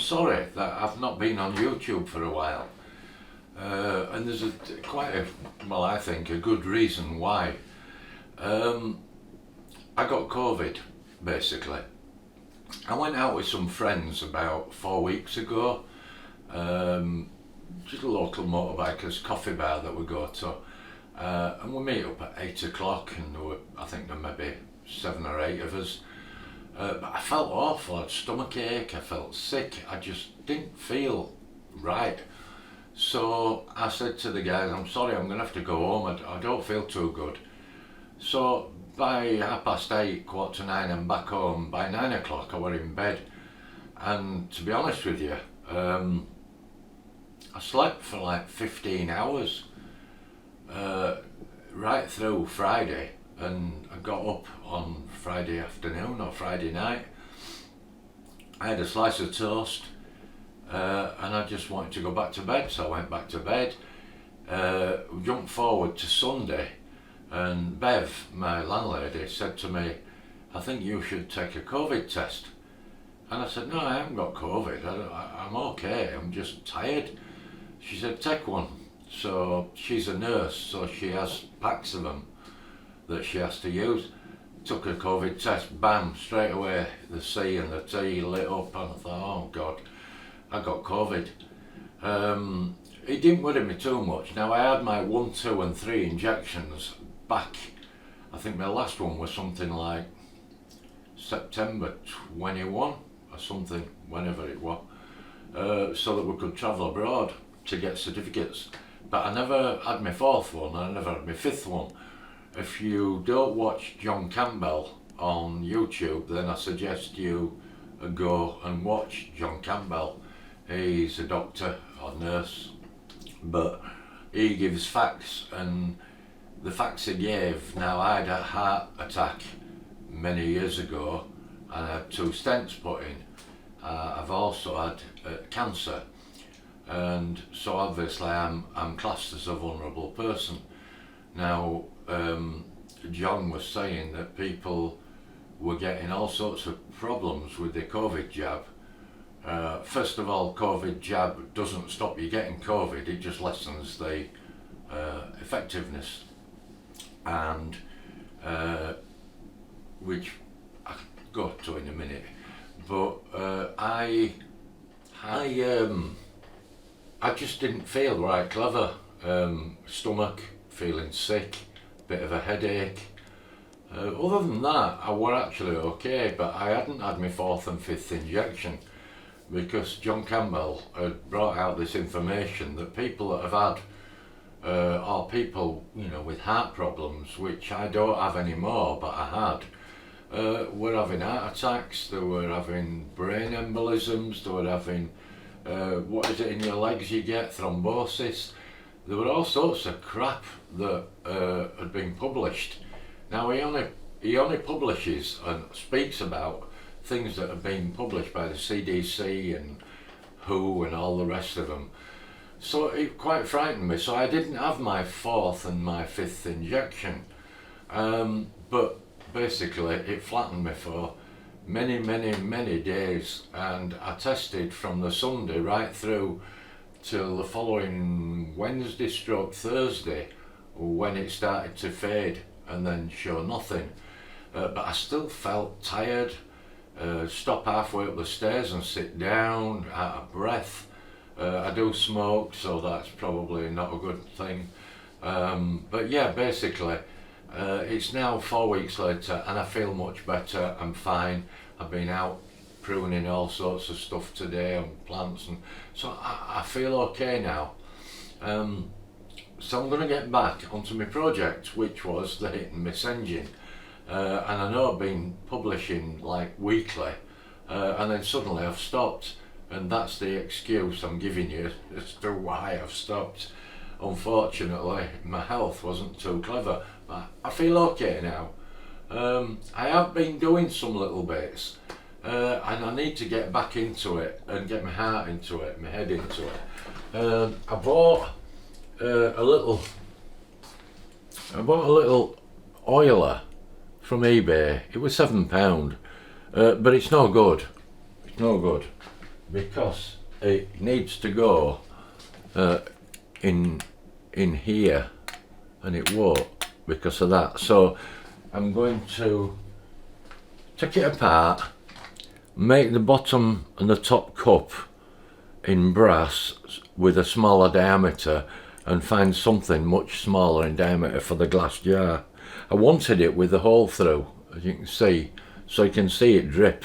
sorry that I've not been on YouTube for a while. And there's I think a good reason why. I got COVID, basically. I went out with some friends about 4 weeks ago. Just a local motorbikers coffee bar that we go to. And we meet up at 8 o'clock, and I think there may be 7 or 8 of us. But I felt awful, I had stomach ache, I felt sick, I just didn't feel right. So I said to the guys, I'm sorry, I'm going to have to go home, I don't feel too good. So by 8:30, 8:45, I'm back home. By 9 o'clock I were in bed. And to be honest with you, I slept for like 15 hours right through Friday, and I got up on Friday afternoon or Friday night. I had a slice of toast and I just wanted to go back to bed, so I went back to bed. Jumped forward to Sunday, and Bev, my landlady, said to me, I think you should take a COVID test. And I said, no, I haven't got COVID, I'm okay, I'm just tired. She said, take one. So she's a nurse, so she has packs of them that she has to use. Took a COVID test, bam, straight away the C and the T lit up, and I thought, oh God, I got COVID. It didn't worry me too much. Now I had my 1, 2 and 3 injections back. I think my last one was something like September 21 or something, whenever it was, so that we could travel abroad to get certificates. But I never had my 4th one, I never had my 5th one. If you don't watch John Campbell on YouTube, then I suggest you go and watch John Campbell. He's a doctor or nurse, but he gives facts, and the facts he gave, now I had a heart attack many years ago and I had 2 stents put in. I've also had cancer, and so obviously I'm classed as a vulnerable person. Now John was saying that people were getting all sorts of problems with the COVID jab. First of all, COVID jab doesn't stop you getting COVID, it just lessens the effectiveness, and which I'll go to in a minute. But I just didn't feel right clever. Stomach, feeling sick, bit of a headache. Other than that, I were actually okay, but I hadn't had my 4th and 5th injection, because John Campbell had brought out this information that people that have had, or people, you know, with heart problems, which I don't have anymore, but I had, were having heart attacks, they were having brain embolisms, they were having, what is it in your legs you get, thrombosis. There were all sorts of crap that had been published. Now he only publishes and speaks about things that have been published by the CDC and WHO and all the rest of them. So it quite frightened me. So I didn't have my 4th and my 5th injection. But basically it flattened me for many days, and I tested from the Sunday right through till the following Wednesday stroke Thursday, when it started to fade and then show nothing. But I still felt tired, stop halfway up the stairs and sit down, out of breath. I do smoke, so that's probably not a good thing. But yeah, basically, it's now 4 weeks later and I feel much better, I'm fine. I've been out pruning all sorts of stuff today on plants, and so I feel okay now. So I'm going to get back onto my project, which was the hit and miss engine, and I know I've been publishing like weekly, and then suddenly I've stopped, and that's the excuse I'm giving you as to why I've stopped. Unfortunately, my health wasn't too clever, but I feel okay now. I have been doing some little bits, and I need to get back into it and get my heart into it, my head into it. I bought a little oiler from eBay. It was £7, but it's no good. It's no good. because it needs to go in here, and it won't because of that. So I'm going to take it apart, make the bottom and the top cup in brass with a smaller diameter, and find something much smaller in diameter for the glass jar. I wanted it with the hole through, as you can see, so you can see it drip.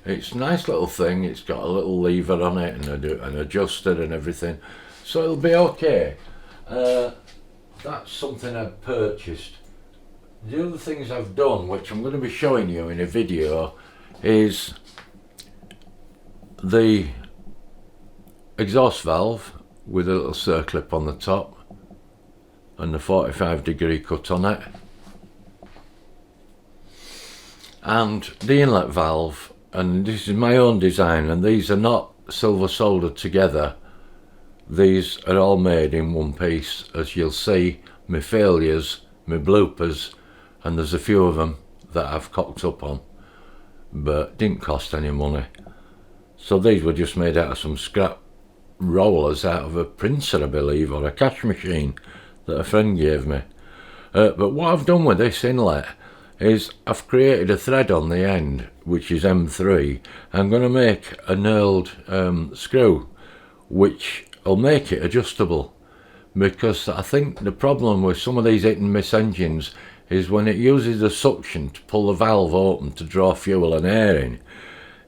It's a nice little thing. It's got a little lever on it and an adjuster and everything, so it'll be okay. That's something I've purchased. The other things I've done, which I'm going to be showing you in a video, is the exhaust valve with a little circlip on the top and the 45-degree cut on it, and the inlet valve. And this is my own design, and these are not silver soldered together. These are all made in one piece, as you'll see. My failures, my bloopers, and there's a few of them that I've cocked up on, but didn't cost any money. So these were just made out of some scrap rollers out of a printer, I believe, or a cash machine that a friend gave me. But what I've done with this inlet is I've created a thread on the end, which is M3. I'm going to make a knurled screw, which will make it adjustable, because I think the problem with some of these hit and miss engines is when it uses the suction to pull the valve open to draw fuel and air in,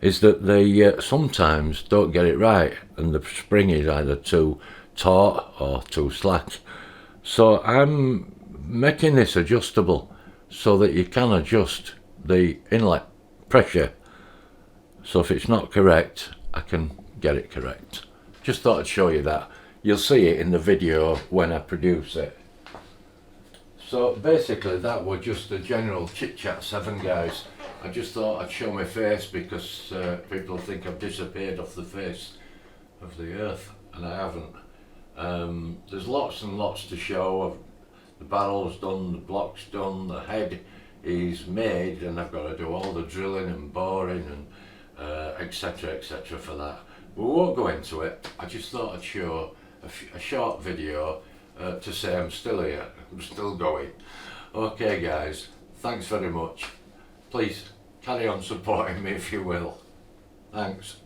is that they sometimes don't get it right, and the spring is either too taut or too slack. So I'm making this adjustable so that you can adjust the inlet pressure. So if it's not correct, I can get it correct. Just thought I'd show you that. You'll see it in the video when I produce it. So basically that was just a general Chit Chat 7, guys. I just thought I'd show my face because people think I've disappeared off the face of the earth, and I haven't. There's lots and lots to show. The barrel's done, the block's done, the head is made, and I've got to do all the drilling and boring and etc for that. We won't go into it. I just thought I'd show a short video to say I'm still here, I'm still going. Okay guys, thanks very much. Please carry on supporting me if you will. Thanks.